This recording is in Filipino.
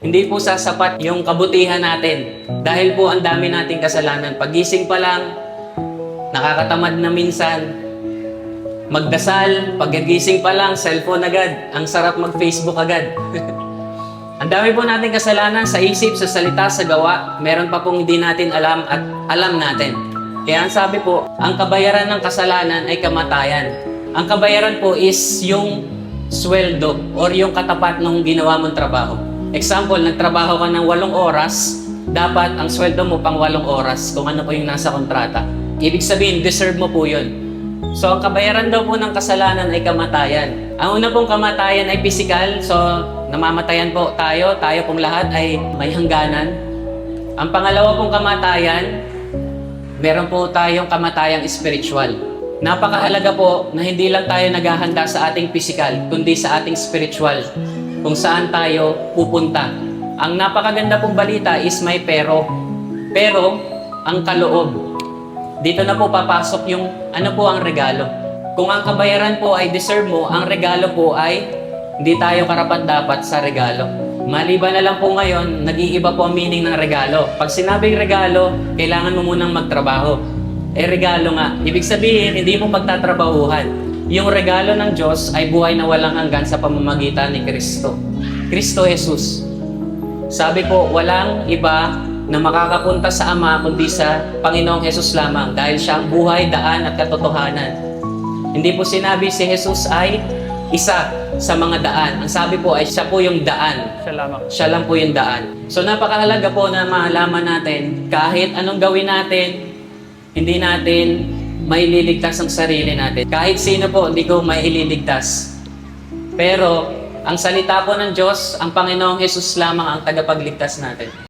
Hindi po sasapat yung kabutihan natin. Dahil po ang dami nating kasalanan. Pagising pa lang, nakakatamad na minsan. Magdasal, pagkagising pa lang, cellphone agad. Ang sarap mag-Facebook agad. Ang dami po nating kasalanan sa isip, sa salita, sa gawa. Meron pa pong hindi natin alam at alam natin. Kaya ang sabi po, ang kabayaran ng kasalanan ay kamatayan. Ang kabayaran po is yung sweldo or yung katapat ng ginawa mong trabaho. Example, nagtrabaho ka ng 8 oras, dapat ang sweldo mo pang 8 oras kung ano po yung nasa kontrata. Ibig sabihin, deserve mo po yun. So, ang kabayaran daw po ng kasalanan ay kamatayan. Ang una pong kamatayan ay physical. So, namamatayan po tayo pong lahat ay may hangganan. Ang pangalawa pong kamatayan, meron po tayong kamatayang spiritual. Napakahalaga po na hindi lang tayo naghahanda sa ating physical, kundi sa ating spiritual, kung saan tayo pupunta. Ang napakaganda pong balita is may pero. Pero, ang kaloob. Dito na po papasok yung ano po ang regalo. Kung ang kabayaran po ay deserve mo, ang regalo po ay hindi tayo karapat-dapat sa regalo. Maliban na lang po ngayon, nag-iiba po ang meaning ng regalo. Pag sinabing regalo, kailangan mo munang magtrabaho. Regalo nga. Ibig sabihin, hindi mo pagtatrabahuhan. Yung regalo ng Diyos ay buhay na walang hanggan sa pamamagitan ni Kristo. Kristo Jesus. Sabi po, walang iba na makakapunta sa Ama kundi sa Panginoong Jesus lamang dahil siya ang buhay, daan at katotohanan. Hindi po sinabi si Jesus ay isa sa mga daan. Ang sabi po ay siya po yung daan. Siya lamang. Siya lang po yung daan. So napakahalaga po na malaman natin kahit anong gawin natin, hindi natin maililigtas ang sarili natin. Kahit sino po, hindi ko maililigtas. Pero ang salita po ng Diyos, ang Panginoong Jesus lamang ang tagapagligtas natin.